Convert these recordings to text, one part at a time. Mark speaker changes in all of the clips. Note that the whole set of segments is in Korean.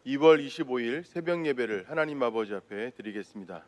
Speaker 1: 2월 25일 새벽 예배를 하나님 아버지 앞에 드리겠습니다.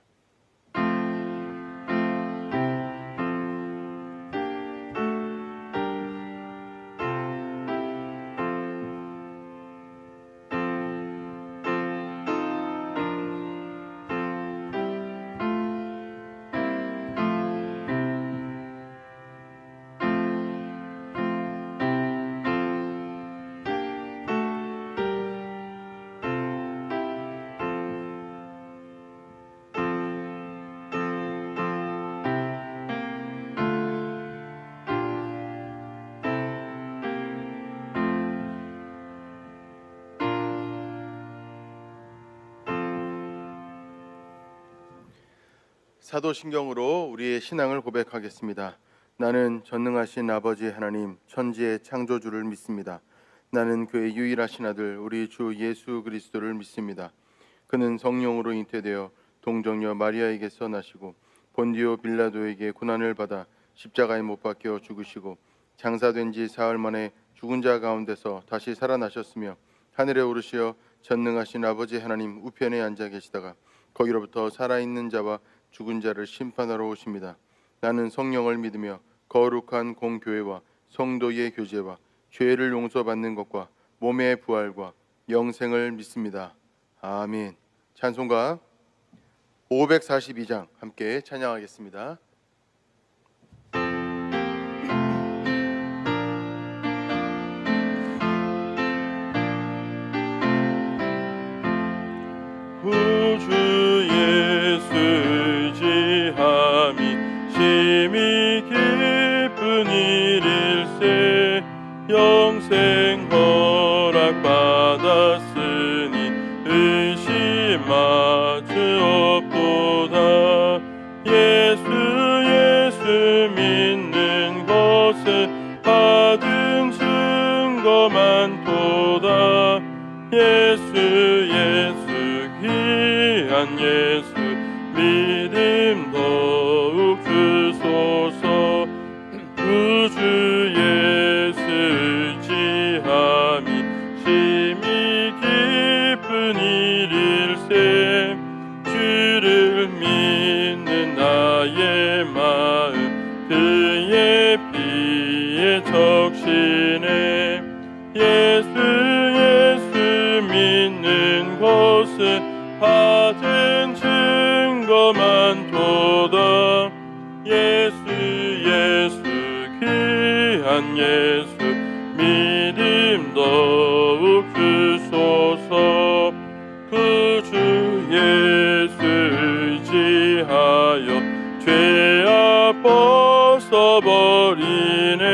Speaker 1: 사도신경으로 우리의 신앙을 고백하겠습니다. 나는 전능하신 아버지 하나님 천지의 창조주를 믿습니다. 나는 그의 유일하신 아들 우리 주 예수 그리스도를 믿습니다. 그는 성령으로 잉태되어 동정녀 마리아에게서 나시고 본디오 빌라도에게 고난을 받아 십자가에 못 박혀 죽으시고 장사된 지 사흘 만에 죽은 자 가운데서 다시 살아나셨으며 하늘에 오르시어 전능하신 아버지 하나님 우편에 앉아 계시다가 거기로부터 살아있는 자와 죽은 자를 심판하러 오십니다. 나는 성령을 믿으며 거룩한 공교회와 성도의 교제와 죄를 용서받는 것과 몸의 부활과 영생을 믿습니다. 아멘. 찬송가 542장 함께 찬양하겠습니다.
Speaker 2: 구주 예수 의지함이 심히 기쁜 일일세 영생 허락받았으니 의심하지 없도다. 예수 믿는 것에 받은 증거만 도다. 예수 귀한 예수 믿음 더욱 주소서. 구주 예수 의지함이 심히 기쁜 일일세 주를 믿는 나의 마음 그의 피에 적시네. 예수 믿는 것에 받은 증거만 도다. 예수 귀한 예수 믿음 더욱 주소서. 구주 예수 의지하여 죄악 벗어버리네.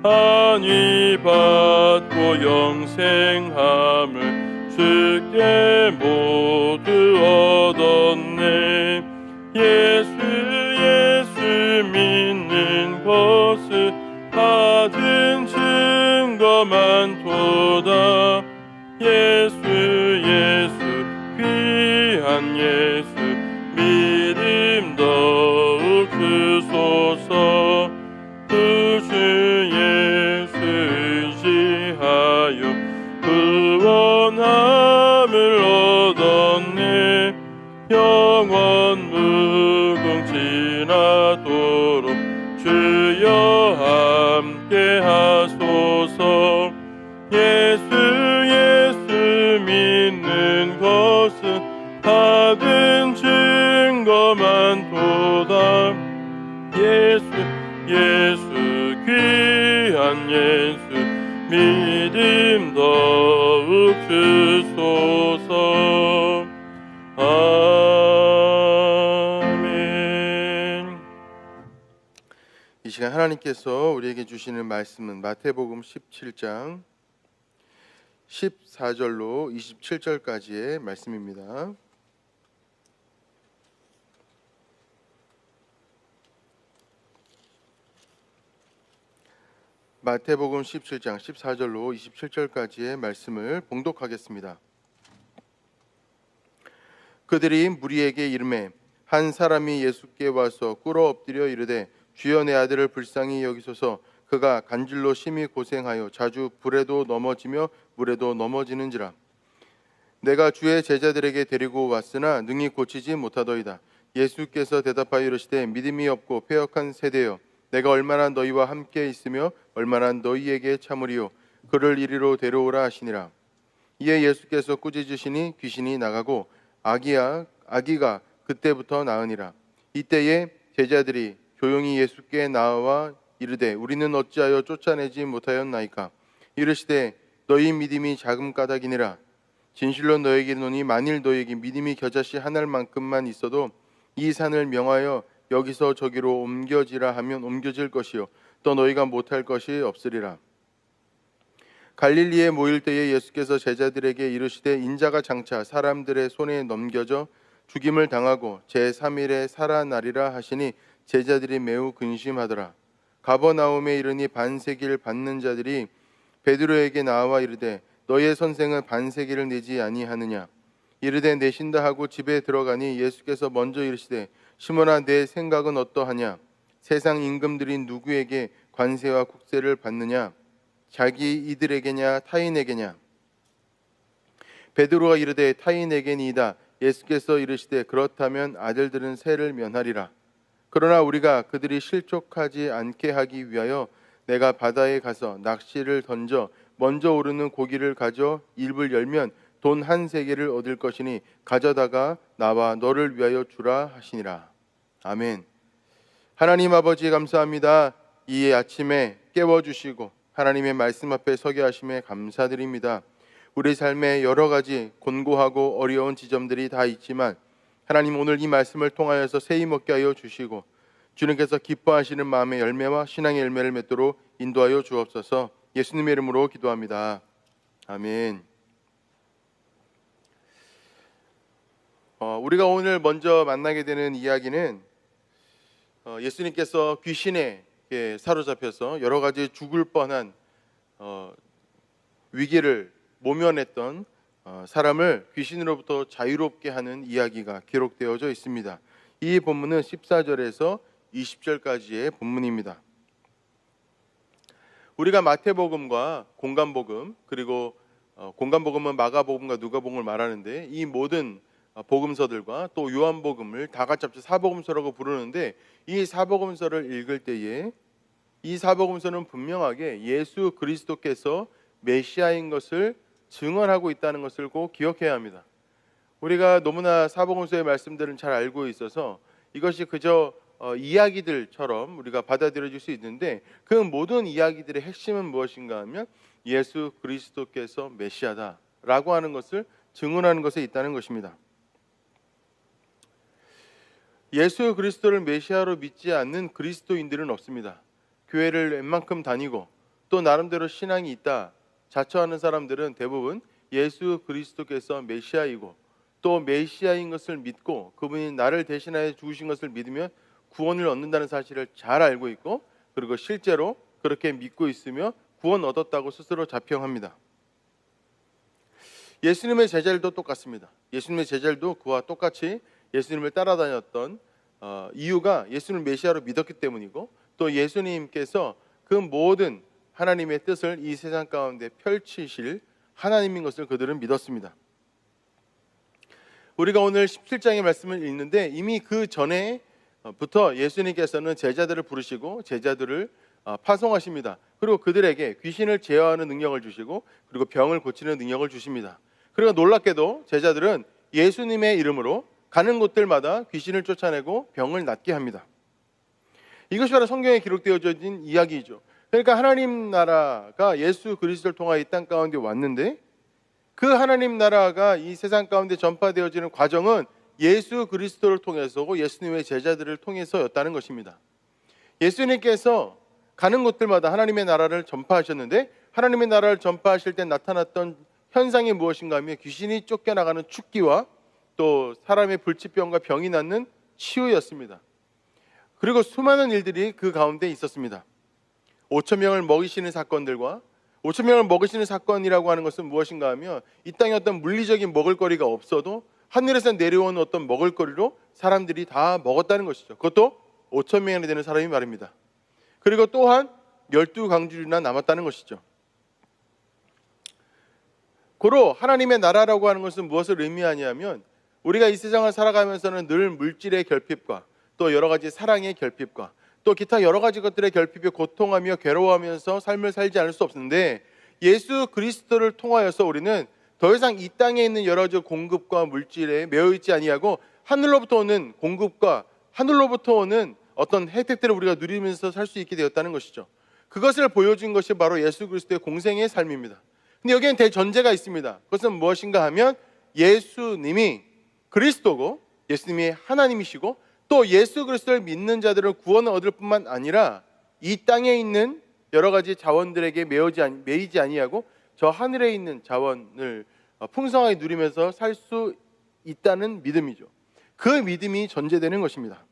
Speaker 2: 안위 받고 영생함을 주께 모두 얻었네. 예수 믿는 것을 받은 증거만 도다. 예수 귀한 예수 믿음 더욱 주소서. 구주 예수 의지하여 구원함을 얻었네. 영원 무궁지나도록 주여 함께 하소서. 예수 믿는 것은 받은 증거만 도다. 예수 귀한 예수 믿음 더욱 주소서. 아멘.
Speaker 1: 이 시간 하나님께서 우리에게 주시는 말씀은 마태복음 17장 14절로 27절까지의 말씀입니다. 마태복음 17장 14절로 27절까지의 말씀을 봉독하겠습니다. 그들이 무리에게 이르매 한 사람이 예수께 와서 꿇어 엎드려 이르되 주여 내 아들을 불쌍히 여기소서. 그가 간질로 심히 고생하여 자주 불에도 넘어지며 물에도 넘어지는지라. 내가 주의 제자들에게 데리고 왔으나 능히 고치지 못하더이다. 예수께서 대답하여 이르시되 믿음이 없고 패역한 세대여, 내가 얼마나 너희와 함께 있으며 얼마나 너희에게 참으리요. 그를 이리로 데려오라 하시니라. 이에 예수께서 꾸짖으시니 귀신이 나가고 아기가 그때부터 나으니라. 이때에 제자들이 조용히 예수께 나와 이르되 우리는 어찌하여 쫓아내지 못하였나이까. 이르시되 너희 믿음이 작은 까닭이니라. 진실로 너에게 이르노니 만일 너에게 믿음이 겨자씨 한 알만큼만 있어도 이 산을 명하여 여기서 저기로 옮겨지라 하면 옮겨질 것이요 또 너희가 못할 것이 없으리라. 갈릴리에 모일 때에 예수께서 제자들에게 이르시되 인자가 장차 사람들의 손에 넘겨져 죽임을 당하고 제3일에 살아나리라 하시니 제자들이 매우 근심하더라. 가버나움에 이르니 반세기를 받는 자들이 베드로에게 나와 이르되 너의 선생은 반세기를 내지 아니하느냐. 이르되 내신다 하고 집에 들어가니 예수께서 먼저 이르시되 시몬아 내 생각은 어떠하냐. 세상 임금들이 누구에게 관세와 국세를 받느냐. 자기 이들에게냐 타인에게냐. 베드로가 이르되 타인에게니이다. 예수께서 이르시되 그렇다면 아들들은 세를 면하리라. 그러나 우리가 그들이 실족하지 않게 하기 위하여 내가 바다에 가서 낚시를 던져 먼저 오르는 고기를 가져 입을 열면 돈 1세겔을 얻을 것이니 가져다가 나와 너를 위하여 주라 하시니라. 아멘. 하나님 아버지 감사합니다. 이 아침에 깨워주시고 하나님의 말씀 앞에 서게 하심에 감사드립니다. 우리 삶에 여러 가지 곤고하고 어려운 지점들이 다 있지만 하나님 오늘 이 말씀을 통하여서 세임 먹게 하여 주시고 주님께서 기뻐하시는 마음의 열매와 신앙의 열매를 맺도록 인도하여 주옵소서. 예수님의 이름으로 기도합니다. 아멘. 우리가 오늘 먼저 만나게 되는 이야기는 예수님께서 귀신에 사로잡혀서 여러 가지 죽을 뻔한 위기를 모면했던 사람을 귀신으로부터 자유롭게 하는 이야기가 기록되어져 있습니다. 이 본문은 14절에서 20절까지의 본문입니다. 우리가 마태복음과 공간복음 그리고 공간복음은 마가복음과 누가복음을 말하는데 이 모든 복음서들과 또 요한복음을 다 같이 합쳐 사복음서라고 부르는데 이 사복음서를 읽을 때에 이 사복음서는 분명하게 예수 그리스도께서 메시아인 것을 증언하고 있다는 것을 꼭 기억해야 합니다. 우리가 너무나 사복음서의 말씀들은 잘 알고 있어서 이것이 그저 이야기들처럼 우리가 받아들여질 수 있는데 그 모든 이야기들의 핵심은 무엇인가 하면 예수 그리스도께서 메시아다라고 하는 것을 증언하는 것에 있다는 것입니다. 예수 그리스도를 메시아로 믿지 않는 그리스도인들은 없습니다. 교회를 웬만큼 다니고 또 나름대로 신앙이 있다 자처하는 사람들은 대부분 예수 그리스도께서 메시아이고 또 메시아인 것을 믿고 그분이 나를 대신하여 죽으신 것을 믿으면 구원을 얻는다는 사실을 잘 알고 있고 그리고 실제로 그렇게 믿고 있으며 구원 얻었다고 스스로 자평합니다. 예수님의 제자들도 똑같습니다. 예수님의 제자들도 그와 똑같이 예수님을 따라다녔던 이유가 예수님을 메시아로 믿었기 때문이고 또 예수님께서 그 모든 하나님의 뜻을 이 세상 가운데 펼치실 하나님인 것을 그들은 믿었습니다. 우리가 오늘 17장의 말씀을 읽는데 이미 그 전에부터 예수님께서는 제자들을 부르시고 제자들을 파송하십니다. 그리고 그들에게 귀신을 제어하는 능력을 주시고 그리고 병을 고치는 능력을 주십니다. 그리고 놀랍게도 제자들은 예수님의 이름으로 가는 곳들마다 귀신을 쫓아내고 병을 낫게 합니다. 이것이 바로 성경에 기록되어진 이야기이죠. 그러니까 하나님 나라가 예수 그리스도를 통하여 이 땅 가운데 왔는데 그 하나님 나라가 이 세상 가운데 전파되어지는 과정은 예수 그리스도를 통해서고 예수님의 제자들을 통해서였다는 것입니다. 예수님께서 가는 곳들마다 하나님의 나라를 전파하셨는데 하나님의 나라를 전파하실 때 나타났던 현상이 무엇인가 하면 귀신이 쫓겨나가는 축기와 또 사람의 불치병과 병이 낫는 치유였습니다. 그리고 수많은 일들이 그 가운데 있었습니다. 5천 명을 먹이시는 사건들과 5천 명을 먹이시는 사건이라고 하는 것은 무엇인가 하면 이 땅에 어떤 물리적인 먹을거리가 없어도 하늘에서 내려온 어떤 먹을거리로 사람들이 다 먹었다는 것이죠. 그것도 5천 명이나 되는 사람이 말입니다. 그리고 또한 12강줄이나 남았다는 것이죠. 고로 하나님의 나라라고 하는 것은 무엇을 의미하냐면 우리가 이 세상을 살아가면서는 늘 물질의 결핍과 또 여러 가지 사랑의 결핍과 또 기타 여러 가지 것들의 결핍에 고통하며 괴로워하면서 삶을 살지 않을 수 없는데, 예수 그리스도를 통하여서 우리는 더 이상 이 땅에 있는 여러 가지 공급과 물질에 매여 있지 아니하고 하늘로부터 오는 공급과 하늘로부터 오는 어떤 혜택들을 우리가 누리면서 살 수 있게 되었다는 것이죠. 그것을 보여준 것이 바로 예수 그리스도의 공생의 삶입니다. 근데 여기에는 대전제가 있습니다. 그것은 무엇인가 하면 예수님이 그리스도고 예수님이 하나님이시고 또 예수 그리스도를 믿는 자들은 구원을 얻을 뿐만 아니라 이 땅에 있는 여러 가지 자원들에게 매이지 아니하고 저 하늘에 있는 자원을 풍성하게 누리면서 살 수 있다는 믿음이죠. 그 믿음이 전제되는 것입니다.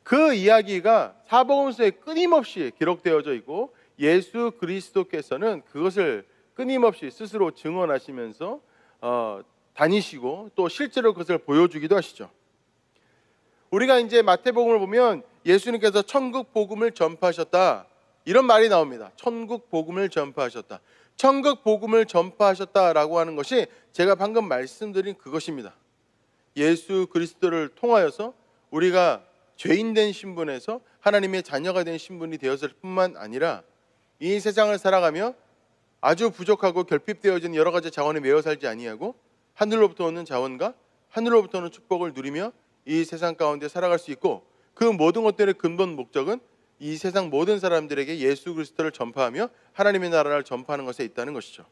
Speaker 1: 그 이야기가 사복음서에 끊임없이 기록되어져 있고 예수 그리스도께서는 그것을 끊임없이 스스로 증언하시면서 다니시고 또 실제로 그것을 보여주기도 하시죠. 우리가 이제 마태복음을 보면 예수님께서 천국 복음을 전파하셨다 이런 말이 나옵니다. 천국 복음을 전파하셨다. 천국 복음을 전파하셨다라고 하는 것이 제가 방금 말씀드린 그것입니다. 예수 그리스도를 통하여서 우리가 죄인된 신분에서 하나님의 자녀가 된 신분이 되었을 뿐만 아니라 이 세상을 살아가며 아주 부족하고 결핍되어진 여러 가지 자원에 매여 살지 아니하고 하늘로부터 오는 자원과 하늘로부터 오는 축복을 누리며 이 세상 가운데 살아갈 수 있고, 그 모든 것들의 근본 목적은 이 세상 모든 사람들에게 예수 그리스도를 전파하며 하나님의 나라를 전파하는 것에 있다는 것이죠.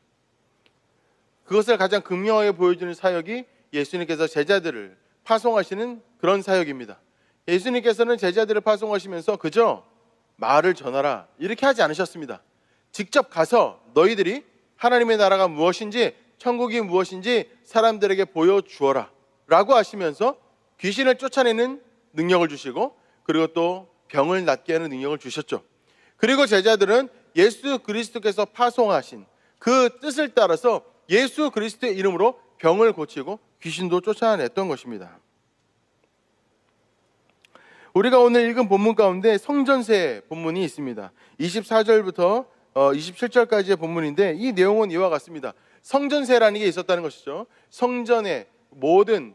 Speaker 1: 그것을 가장 극명하게 보여주는 사역이 예수님께서 제자들을 파송하시는 그런 사역입니다. 예수님께서는 제자들을 파송하시면서 그저 말을 전하라 이렇게 하지 않으셨습니다. 직접 가서 너희들이 하나님의 나라가 무엇인지 천국이 무엇인지 사람들에게 보여주어라 라고 하시면서 귀신을 쫓아내는 능력을 주시고 그리고 또 병을 낫게 하는 능력을 주셨죠. 그리고 제자들은 예수 그리스도께서 파송하신 그 뜻을 따라서 예수 그리스도의 이름으로 병을 고치고 귀신도 쫓아냈던 것입니다. 우리가 오늘 읽은 본문 가운데 성전세 본문이 있습니다. 24절부터 27절까지의 본문인데 이 내용은 이와 같습니다. 성전세라는 게 있었다는 것이죠. 성전에 모든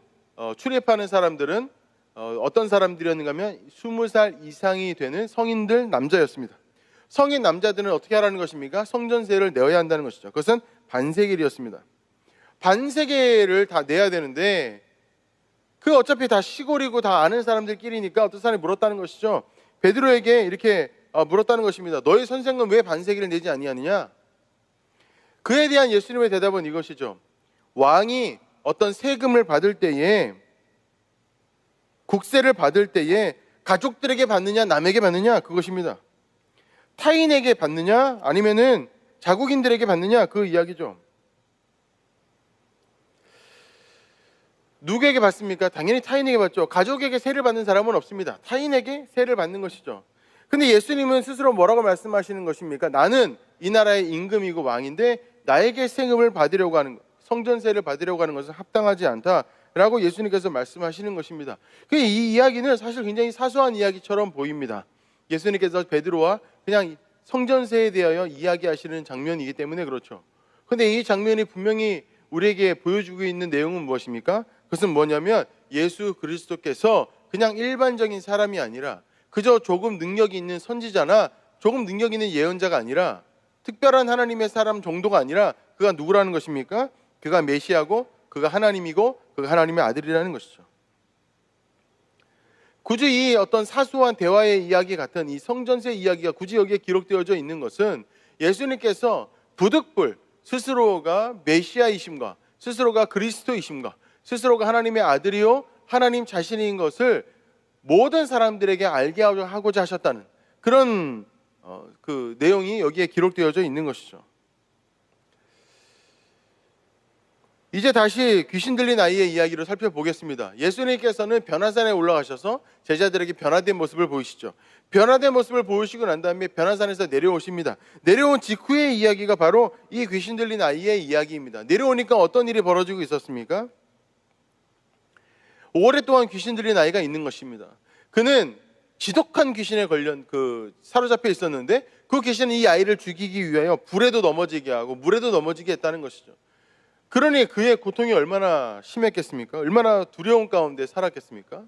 Speaker 1: 출입하는 사람들은 어떤 사람들이었는가 하면 20살 이상이 되는 성인들 남자였습니다. 성인 남자들은 어떻게 하라는 것입니까? 성전세를 내어야 한다는 것이죠. 그것은 반세겔이었습니다. 반세겔을 다 내야 되는데 그 어차피 다 시골이고 다 아는 사람들끼리니까 어떤 사람이 물었다는 것이죠. 베드로에게 이렇게 물었다는 것입니다. 너희 선생은 왜 반세겔을 내지 아니하느냐? 그에 대한 예수님의 대답은 이것이죠. 왕이 어떤 세금을 받을 때에 국세를 받을 때에 가족들에게 받느냐 남에게 받느냐 그것입니다. 타인에게 받느냐 아니면은 자국인들에게 받느냐 그 이야기죠. 누구에게 받습니까? 당연히 타인에게 받죠. 가족에게 세를 받는 사람은 없습니다. 타인에게 세를 받는 것이죠. 근데 예수님은 스스로 뭐라고 말씀하시는 것입니까? 나는 이 나라의 임금이고 왕인데 나에게 세금을 받으려고 하는 것, 성전세를 받으려고 하는 것은 합당하지 않다라고 예수님께서 말씀하시는 것입니다. 이 이야기는 사실 굉장히 사소한 이야기처럼 보입니다. 예수님께서 베드로와 그냥 성전세에 대하여 이야기하시는 장면이기 때문에 그렇죠. 근데 이 장면이 분명히 우리에게 보여주고 있는 내용은 무엇입니까? 그것은 뭐냐면 예수 그리스도께서 그냥 일반적인 사람이 아니라 그저 조금 능력이 있는 선지자나 조금 능력 있는 예언자가 아니라 특별한 하나님의 사람 정도가 아니라 그가 누구라는 것입니까? 그가 메시아고 그가 하나님이고 그가 하나님의 아들이라는 것이죠. 굳이 이 어떤 사소한 대화의 이야기 같은 이 성전세 이야기가 굳이 여기에 기록되어져 있는 것은 예수님께서 부득불 스스로가 메시아이심과 스스로가 그리스도이심과 스스로가 하나님의 아들이요 하나님 자신인 것을 모든 사람들에게 알게 하고자 하셨다는 그런 그 내용이 여기에 기록되어져 있는 것이죠. 이제 다시 귀신 들린 아이의 이야기를 살펴보겠습니다. 예수님께서는 변화산에 올라가셔서 제자들에게 변화된 모습을 보이시죠. 변화된 모습을 보이시고 난 다음에 변화산에서 내려오십니다. 내려온 직후의 이야기가 바로 이 귀신 들린 아이의 이야기입니다. 내려오니까 어떤 일이 벌어지고 있었습니까? 오랫동안 귀신 들린 아이가 있는 것입니다. 그는 지독한 귀신에 사로잡혀 있었는데 그 귀신은 이 아이를 죽이기 위하여 불에도 넘어지게 하고 물에도 넘어지게 했다는 것이죠. 그러니 그의 고통이 얼마나 심했겠습니까? 얼마나 두려운 가운데 살았겠습니까?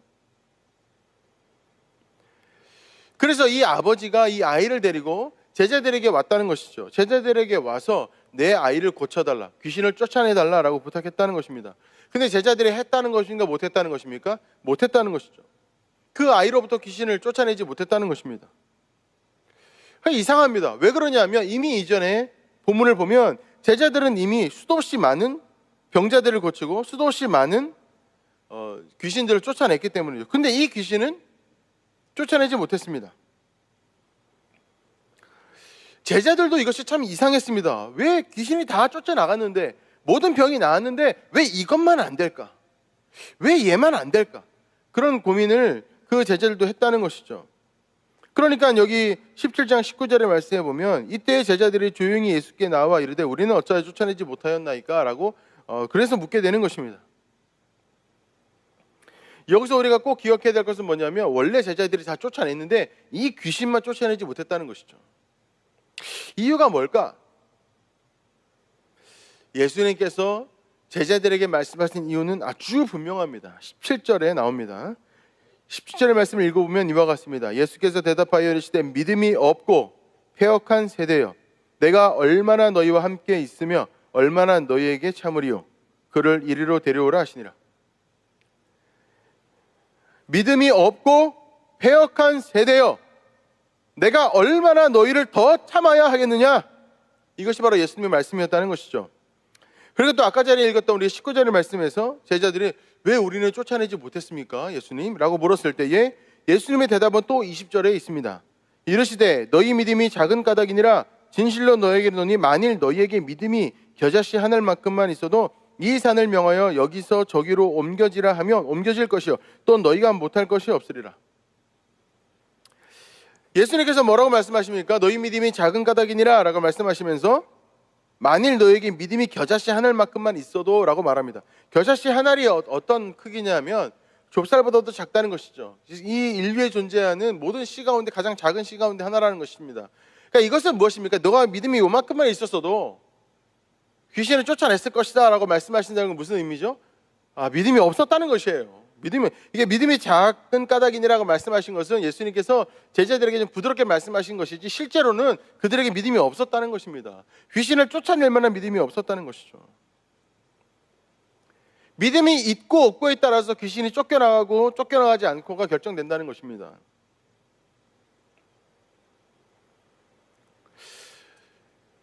Speaker 1: 그래서 이 아버지가 이 아이를 데리고 제자들에게 왔다는 것이죠. 제자들에게 와서 내 아이를 고쳐달라, 귀신을 쫓아내달라라고 부탁했다는 것입니다. 근데 제자들이 했다는 것인가 못했다는 것입니까? 못했다는 것이죠. 그 아이로부터 귀신을 쫓아내지 못했다는 것입니다. 이상합니다. 왜 그러냐면 이미 이전에 본문을 보면 제자들은 이미 수도 없이 많은 병자들을 고치고 수도 없이 많은 귀신들을 쫓아냈기 때문이죠. 근데 이 귀신은 쫓아내지 못했습니다. 제자들도 이것이 참 이상했습니다. 왜 귀신이 다 쫓아나갔는데, 모든 병이 나았는데 왜 이것만 안 될까? 왜 얘만 안 될까? 그런 고민을 그 제자들도 했다는 것이죠. 그러니까 여기 17장 19절의 말씀에 보면 이때 제자들이 조용히 예수께 나와 이르되 우리는 어찌하여 쫓아내지 못하였나이까? 라고 그래서 묻게 되는 것입니다. 여기서 우리가 꼭 기억해야 될 것은 뭐냐면 원래 제자들이 다 쫓아냈는데 이 귀신만 쫓아내지 못했다는 것이죠. 이유가 뭘까? 예수님께서 제자들에게 말씀하신 이유는 아주 분명합니다. 17절에 나옵니다. 17절의 말씀을 읽어보면 이와 같습니다. 예수께서 대답하여 이르시되 믿음이 없고 패역한 세대여, 내가 얼마나 너희와 함께 있으며 얼마나 너희에게 참으리요, 그를 이리로 데려오라 하시니라. 믿음이 없고 패역한 세대여, 내가 얼마나 너희를 더 참아야 하겠느냐? 이것이 바로 예수님의 말씀이었다는 것이죠. 그리고 또 아까 전에 읽었던 우리 19절의 말씀에서 제자들이 왜 우리는 쫓아내지 못했습니까? 예수님? 라고 물었을 때에 예수님의 대답은 또 20절에 있습니다. 이르시되 너희 믿음이 작은 까닭이니라 진실로 너희에게 이르노니 만일 너희에게 믿음이 겨자씨 하늘만큼만 있어도 이 산을 명하여 여기서 저기로 옮겨지라 하면 옮겨질 것이요 또 너희가 못할 것이 없으리라. 예수님께서 뭐라고 말씀하십니까? 너희 믿음이 작은 까닭이니라 라고 말씀하시면서 만일 너에게 믿음이 겨자씨 하늘만큼만 있어도 라고 말합니다. 겨자씨 하늘이 어떤 크기냐면 좁쌀보다도 작다는 것이죠. 이 인류에 존재하는 모든 씨 가운데 가장 작은 씨 가운데 하나라는 것입니다. 그러니까 이것은 무엇입니까? 너가 믿음이 요만큼만 있었어도 귀신을 쫓아냈을 것이다 라고 말씀하신다는 건 무슨 의미죠? 믿음이 없었다는 것이에요. 믿음이 작은 까닭이니라고 말씀하신 것은 예수님께서 제자들에게 좀 부드럽게 말씀하신 것이지 실제로는 그들에게 믿음이 없었다는 것입니다. 귀신을 쫓아낼 만한 믿음이 없었다는 것이죠. 믿음이 있고 없고에 따라서 귀신이 쫓겨나가고 쫓겨나가지 않고가 결정된다는 것입니다.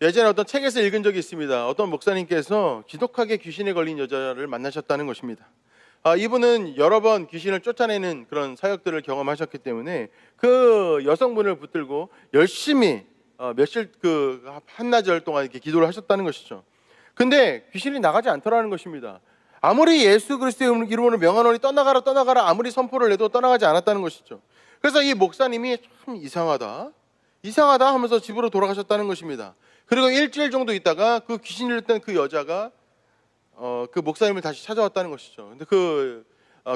Speaker 1: 예전에 어떤 책에서 읽은 적이 있습니다. 어떤 목사님께서 지독하게 귀신에 걸린 여자를 만나셨다는 것입니다. 이분은 여러 번 귀신을 쫓아내는 그런 사역들을 경험하셨기 때문에 그 여성분을 붙들고 열심히 한나절 동안 이렇게 기도를 하셨다는 것이죠. 근데 귀신이 나가지 않더라는 것입니다. 아무리 예수 그리스도의 이름으로 명하노니 떠나가라 아무리 선포를 해도 떠나가지 않았다는 것이죠. 그래서 이 목사님이 참 이상하다 하면서 집으로 돌아가셨다는 것입니다. 그리고 일주일 정도 있다가 그 귀신 들렸던 그 여자가 그 목사님을 다시 찾아왔다는 것이죠. 근데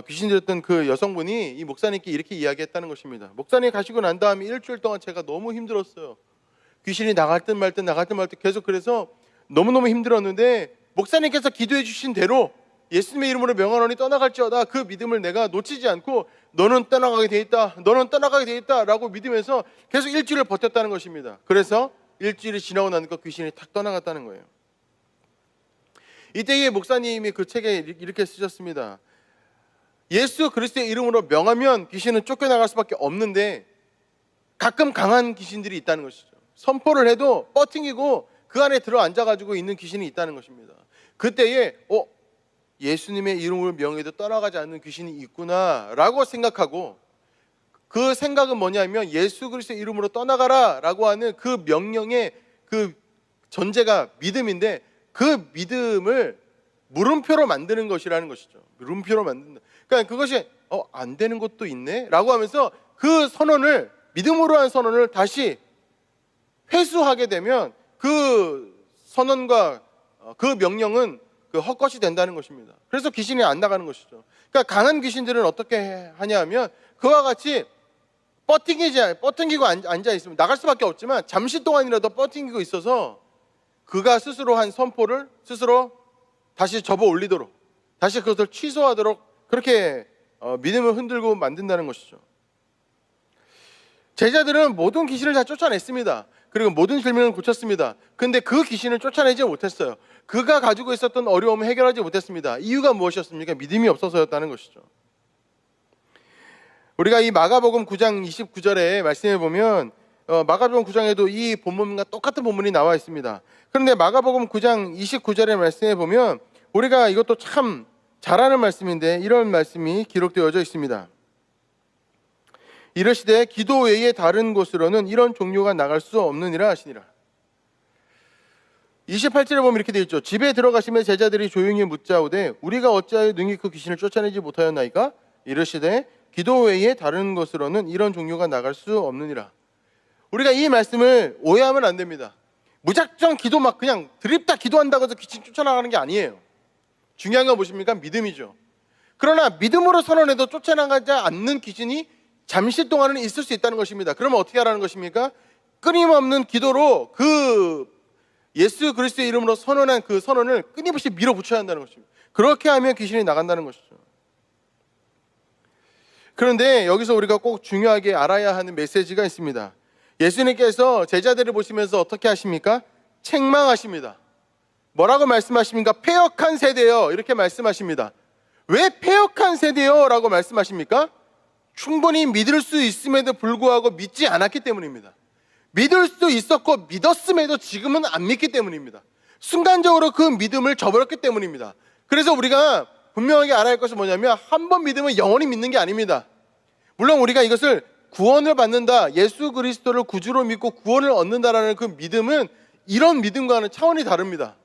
Speaker 1: 귀신 들렸던 그 여성분이 이 목사님께 이렇게 이야기했다는 것입니다. 목사님 가시고 난 다음에 일주일 동안 제가 너무 힘들었어요. 귀신이 나갈 듯 말 듯 계속 그래서 너무너무 힘들었는데 목사님께서 기도해 주신 대로 예수님의 이름으로 명하노니 떠나갈지어다 그 믿음을 내가 놓치지 않고 너는 떠나가게 돼 있다 라고 믿으면서 계속 일주일을 버텼다는 것입니다. 그래서 일주일이 지나고 나니까 귀신이 탁 떠나갔다는 거예요. 이때의 목사님이 그 책에 이렇게 쓰셨습니다. 예수 그리스도의 이름으로 명하면 귀신은 쫓겨나갈 수밖에 없는데 가끔 강한 귀신들이 있다는 것이죠. 선포를 해도 뻗팅이고 그 안에 들어앉아가지고 있는 귀신이 있다는 것입니다. 그때에 예수님의 이름을 명해도 떠나가지 않는 귀신이 있구나 라고 생각하고, 그 생각은 뭐냐면 예수 그리스도의 이름으로 떠나가라 라고 하는 그 명령의 그 전제가 믿음인데 그 믿음을 물음표로 만드는 것이라는 것이죠. 물음표로 만든다. 그러니까 그것이 안 되는 것도 있네 라고 하면서 그 선언을, 믿음으로 한 선언을 다시 회수하게 되면 그 선언과 그 명령은 그 헛것이 된다는 것입니다. 그래서 귀신이 안 나가는 것이죠. 그러니까 강한 귀신들은 어떻게 하냐 하면 그와 같이 뻗팅기고 앉아 있으면 나갈 수밖에 없지만 잠시 동안이라도 뻗팅기고 있어서 그가 스스로 한 선포를 스스로 다시 접어 올리도록, 다시 그것을 취소하도록 그렇게 믿음을 흔들고 만든다는 것이죠. 제자들은 모든 귀신을 다 쫓아냈습니다. 그리고 모든 질병을 고쳤습니다. 근데 그 귀신을 쫓아내지 못했어요. 그가 가지고 있었던 어려움을 해결하지 못했습니다. 이유가 무엇이었습니까? 믿음이 없어서였다는 것이죠. 우리가 이 마가복음 9장 29절에 말씀해 보면 마가복음 9장에도 이 본문과 똑같은 본문이 나와 있습니다. 그런데 마가복음 9장 29절에 말씀해 보면 우리가 이것도 참 잘 아는 말씀인데 이런 말씀이 기록되어져 있습니다. 이르시되 기도 외에 다른 곳으로는 이런 종류가 나갈 수 없느니라 하시니라. 28절에 보면 이렇게 되어 있죠. 집에 들어가시면 제자들이 조용히 묻자오되 우리가 어찌하여 능히 그 귀신을 쫓아내지 못하였나이까? 이르시되 기도 외에 다른 곳으로는 이런 종류가 나갈 수 없느니라. 우리가 이 말씀을 오해하면 안 됩니다. 무작정 기도 막 그냥 드립다 기도한다고 해서 귀신 쫓아나가는 게 아니에요. 중요한 건 무엇입니까? 믿음이죠. 그러나 믿음으로 선언해도 쫓아나가지 않는 귀신이 잠시 동안은 있을 수 있다는 것입니다. 그러면 어떻게 하라는 것입니까? 끊임없는 기도로 그 예수 그리스도의 이름으로 선언한 그 선언을 끊임없이 밀어붙여야 한다는 것입니다. 그렇게 하면 귀신이 나간다는 것이죠. 그런데 여기서 우리가 꼭 중요하게 알아야 하는 메시지가 있습니다. 예수님께서 제자들을 보시면서 어떻게 하십니까? 책망하십니다. 뭐라고 말씀하십니까? 패역한 세대여, 이렇게 말씀하십니다. 왜 패역한 세대여? 라고 말씀하십니까? 충분히 믿을 수 있음에도 불구하고 믿지 않았기 때문입니다. 믿을 수 있었고 믿었음에도 지금은 안 믿기 때문입니다. 순간적으로 그 믿음을 저버렸기 때문입니다. 그래서 우리가 분명하게 알아야 할 것은 뭐냐면 한 번 믿으면 영원히 믿는 게 아닙니다. 물론 우리가 이것을 구원을 받는다, 예수 그리스도를 구주로 믿고 구원을 얻는다라는 그 믿음은 이런 믿음과는 차원이 다릅니다.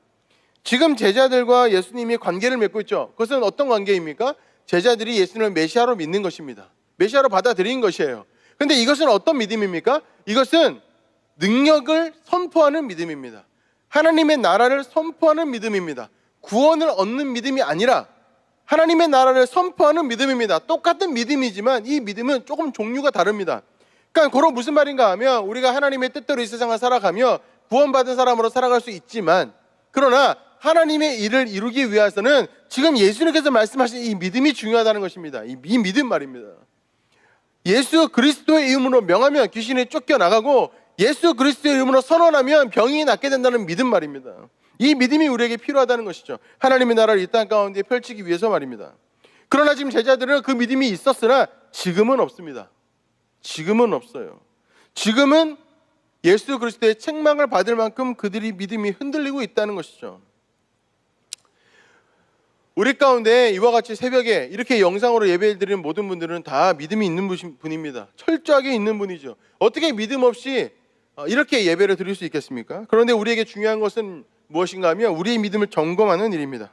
Speaker 1: 지금 제자들과 예수님이 관계를 맺고 있죠. 그것은 어떤 관계입니까? 제자들이 예수님을 메시아로 믿는 것입니다. 메시아로 받아들인 것이에요. 그런데 이것은 어떤 믿음입니까? 이것은 능력을 선포하는 믿음입니다. 하나님의 나라를 선포하는 믿음입니다. 구원을 얻는 믿음이 아니라 하나님의 나라를 선포하는 믿음입니다. 똑같은 믿음이지만 이 믿음은 조금 종류가 다릅니다. 그러니까 그건 무슨 말인가 하면 우리가 하나님의 뜻대로 이 세상을 살아가며 구원받은 사람으로 살아갈 수 있지만, 그러나 하나님의 일을 이루기 위해서는 지금 예수님께서 말씀하신 이 믿음이 중요하다는 것입니다. 이 믿음 말입니다. 예수 그리스도의 이름으로 명하면 귀신이 쫓겨나가고 예수 그리스도의 이름으로 선언하면 병이 낫게 된다는 믿음 말입니다. 이 믿음이 우리에게 필요하다는 것이죠. 하나님의 나라를 이 땅 가운데 펼치기 위해서 말입니다. 그러나 지금 제자들은 그 믿음이 있었으나 지금은 없습니다. 지금은 없어요. 지금은 예수 그리스도의 책망을 받을 만큼 그들이 믿음이 흔들리고 있다는 것이죠. 우리 가운데 이와 같이 새벽에 이렇게 영상으로 예배를 드리는 모든 분들은 다 믿음이 있는 분입니다. 철저하게 있는 분이죠. 어떻게 믿음 없이 이렇게 예배를 드릴 수 있겠습니까? 그런데 우리에게 중요한 것은 무엇인가 하면 우리의 믿음을 점검하는 일입니다.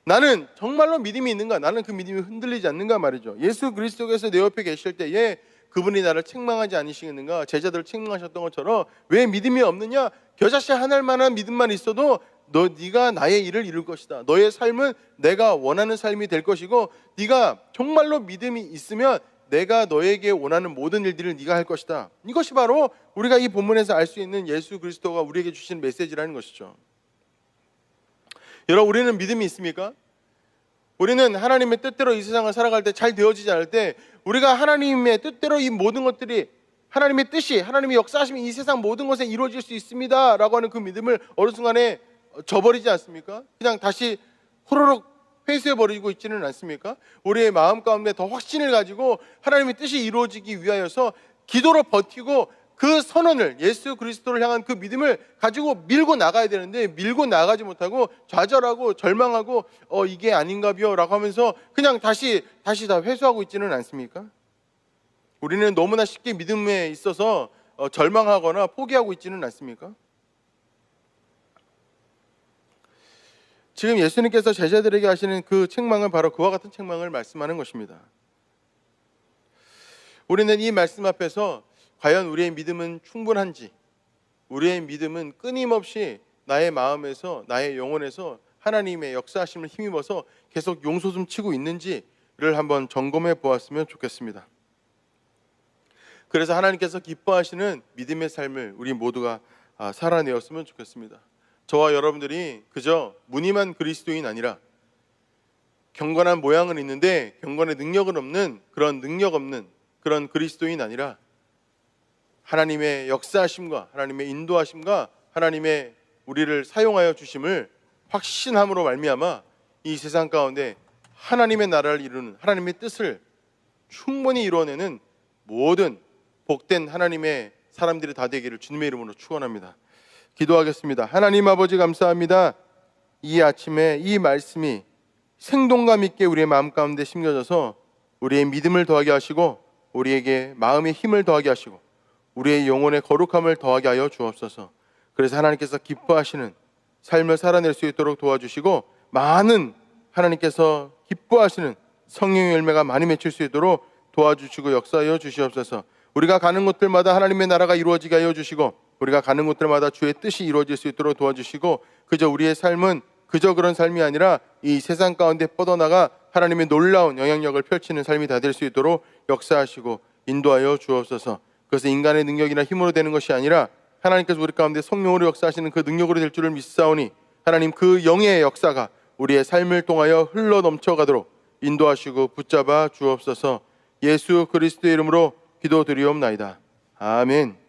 Speaker 1: 나는 정말로 믿음이 있는가? 나는 그 믿음이 흔들리지 않는가 말이죠. 예수 그리스도께서 내 옆에 계실 때에 그분이 나를 책망하지 않으시겠는가? 제자들을 책망하셨던 것처럼 왜 믿음이 없느냐? 겨자씨 한 알만한 믿음만 있어도 네가 나의 일을 이룰 것이다. 너의 삶은 내가 원하는 삶이 될 것이고 네가 정말로 믿음이 있으면 내가 너에게 원하는 모든 일들을 네가 할 것이다. 이것이 바로 우리가 이 본문에서 알 수 있는 예수 그리스도가 우리에게 주신 메시지라는 것이죠. 여러분, 우리는 믿음이 있습니까? 우리는 하나님의 뜻대로 이 세상을 살아갈 때 잘 되어지지 않을 때 우리가 하나님의 뜻대로 이 모든 것들이 하나님의 뜻이 하나님의 역사하심이 이 세상 모든 것에 이루어질 수 있습니다 라고 하는 그 믿음을 어느 순간에 저버리지 않습니까? 그냥 다시 호로록 회수해버리고 있지는 않습니까? 우리의 마음 가운데 더 확신을 가지고 하나님의 뜻이 이루어지기 위하여서 기도로 버티고 그 선언을, 예수 그리스도를 향한 그 믿음을 가지고 밀고 나가야 되는데 밀고 나가지 못하고 좌절하고 절망하고 이게 아닌가벼 라고 하면서 그냥 다시 다 회수하고 있지는 않습니까? 우리는 너무나 쉽게 믿음에 있어서 절망하거나 포기하고 있지는 않습니까? 지금 예수님께서 제자들에게 하시는 그 책망은 바로 그와 같은 책망을 말씀하는 것입니다. 우리는 이 말씀 앞에서 과연 우리의 믿음은 충분한지, 우리의 믿음은 끊임없이 나의 마음에서, 나의 영혼에서 하나님의 역사하심을 힘입어서 계속 용솟음 치고 있는지를 한번 점검해 보았으면 좋겠습니다. 그래서 하나님께서 기뻐하시는 믿음의 삶을 우리 모두가 살아내었으면 좋겠습니다. 저와 여러분들이 그저 무늬만 그리스도인 아니라 경건한 모양은 있는데 경건의 능력은 없는 그런 그리스도인 아니라 하나님의 역사하심과 하나님의 인도하심과 하나님의 우리를 사용하여 주심을 확신함으로 말미암아 이 세상 가운데 하나님의 나라를 이루는 하나님의 뜻을 충분히 이루어내는 모든 복된 하나님의 사람들이 다 되기를 주님의 이름으로 축원합니다. 기도하겠습니다. 하나님 아버지 감사합니다. 이 아침에 이 말씀이 생동감 있게 우리의 마음 가운데 심겨져서 우리의 믿음을 더하게 하시고 우리에게 마음의 힘을 더하게 하시고 우리의 영혼의 거룩함을 더하게 하여 주옵소서. 그래서 하나님께서 기뻐하시는 삶을 살아낼 수 있도록 도와주시고 많은 하나님께서 기뻐하시는 성령의 열매가 많이 맺힐 수 있도록 도와주시고 역사하여 주시옵소서. 우리가 가는 곳들마다 하나님의 나라가 이루어지게 하여 주시고 우리가 가는 곳들마다 주의 뜻이 이루어질 수 있도록 도와주시고 그저 우리의 삶은 그저 그런 삶이 아니라 이 세상 가운데 뻗어나가 하나님의 놀라운 영향력을 펼치는 삶이 다 될 수 있도록 역사하시고 인도하여 주옵소서. 그것은 인간의 능력이나 힘으로 되는 것이 아니라 하나님께서 우리 가운데 성령으로 역사하시는 그 능력으로 될 줄을 믿사오니 하나님 그 영의 역사가 우리의 삶을 통하여 흘러 넘쳐가도록 인도하시고 붙잡아 주옵소서. 예수 그리스도의 이름으로 기도드리옵나이다. 아멘.